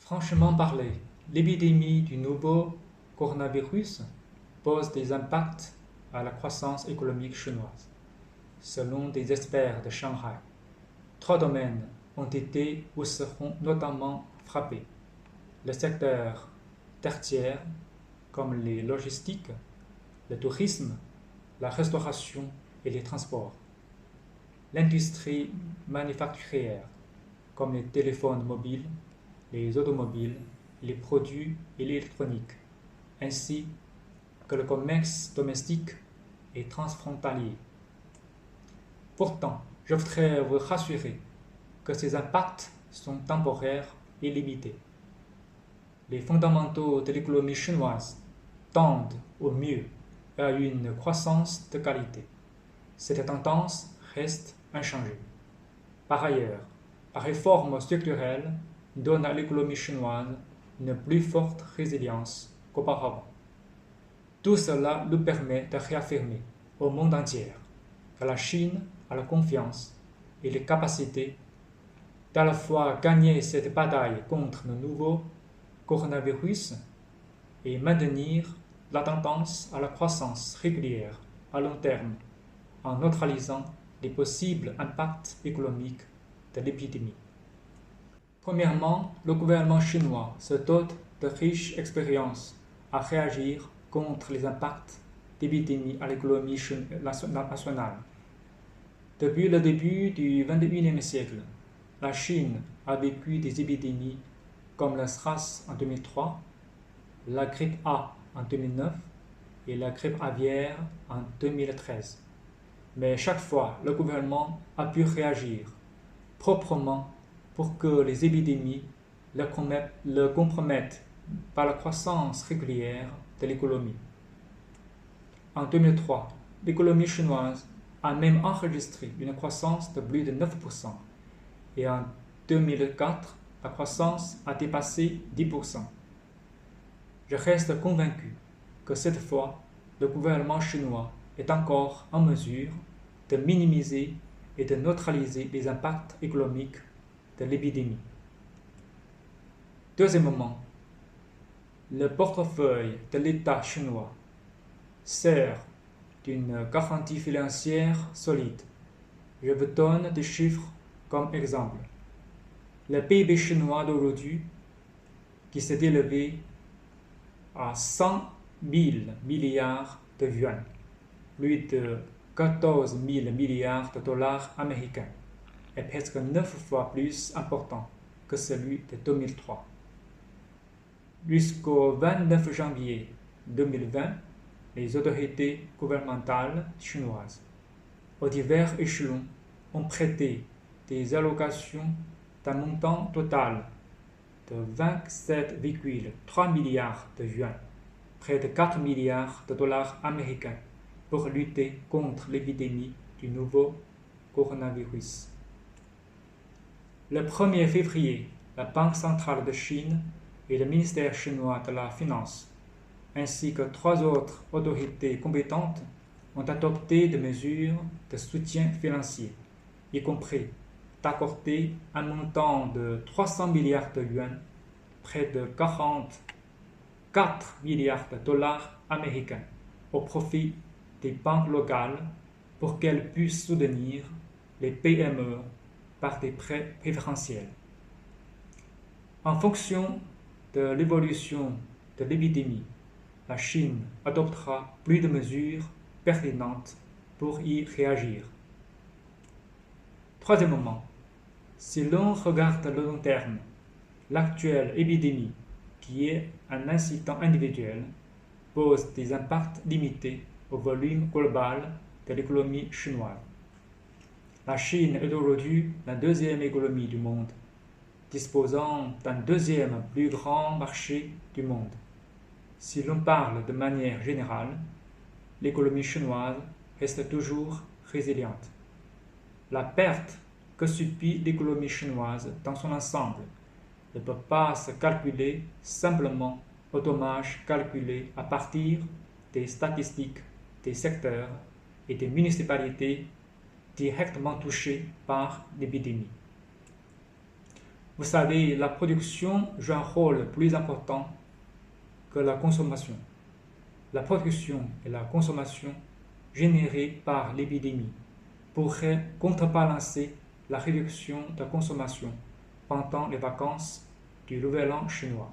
Franchement parlé, l'épidémie du nouveau coronavirus pose des impacts à la croissance économique chinoise. Selon des experts de Shanghai, trois domaines ont été ou seront notamment frappés. Le secteur tertiaire, comme les logistiques, le tourisme, la restauration et les transports. L'industrie manufacturière, comme les téléphones mobiles, les automobiles, les produits électroniques, ainsi que le commerce domestique et transfrontalier. Pourtant, je voudrais vous rassurer que ces impacts sont temporaires et limités. Les fondamentaux de l'économie chinoise tendent au mieux à une croissance de qualité. Cette tendance reste inchangée. Par ailleurs, la réforme structurelle donne à l'économie chinoise une plus forte résilience qu'auparavant. Tout cela nous permet de réaffirmer au monde entier que la Chine a la confiance et les capacités d'à la fois gagner cette bataille contre le nouveau coronavirus et maintenir la tendance à la croissance régulière à long terme en neutralisant les possibles impacts économiques de l'épidémie. Premièrement, le gouvernement chinois se dote de riches expériences à réagir contre les impacts d'épidémie à l'économie nationale. Depuis le début du XXIe siècle, la Chine a vécu des épidémies comme la SRAS en 2003, la grippe A en 2009 et la grippe aviaire en 2013. Mais chaque fois, le gouvernement a pu réagir proprement pour que les épidémies le compromettent par la croissance régulière de l'économie. En 2003, l'économie chinoise a même enregistré une croissance de plus de 9%, et en 2004, la croissance a dépassé 10%. Je reste convaincu que cette fois, le gouvernement chinois est encore en mesure de minimiser et de neutraliser les impacts économiques de l'épidémie. Deuxièmement, le portefeuille de l'État chinois sert d'une garantie financière solide. Je vous donne des chiffres comme exemple. Le PIB chinois d'aujourd'hui, qui s'est élevé à 100 000 milliards de yuan, plus de 14 000 milliards de dollars américains, est presque 9 fois plus important que celui de 2003. Jusqu'au 29 janvier 2020, les autorités gouvernementales chinoises, aux divers échelons, ont prêté des allocations d'un montant total de 27,3 milliards de yuan, près de 4 milliards de dollars américains, pour lutter contre l'épidémie du nouveau coronavirus. Le 1er février, la Banque centrale de Chine et le ministère chinois de la Finance, ainsi que 3 autres autorités compétentes, ont adopté des mesures de soutien financier, y compris d'accorder un montant de 300 milliards de yuan, près de 44 milliards de dollars américains, au profit des banques locales pour qu'elles puissent soutenir les PME par des prêts préférentiels. En fonction de l'évolution de l'épidémie, la Chine adoptera plus de mesures pertinentes pour y réagir. Troisièmement, si l'on regarde le long terme, l'actuelle épidémie, qui est un incident individuel, pose des impacts limités au volume global de l'économie chinoise. La Chine est aujourd'hui la deuxième économie du monde, disposant d'un deuxième plus grand marché du monde. Si l'on parle de manière générale, l'économie chinoise reste toujours résiliente. La perte que subit l'économie chinoise dans son ensemble ne peut pas se calculer simplement au dommage calculé à partir des statistiques des secteurs et des municipalités directement touchées par l'épidémie. Vous savez, la production joue un rôle plus important que la consommation. La production et la consommation générées par l'épidémie pourraient contrebalancer la réduction de consommation pendant les vacances du Nouvel An chinois.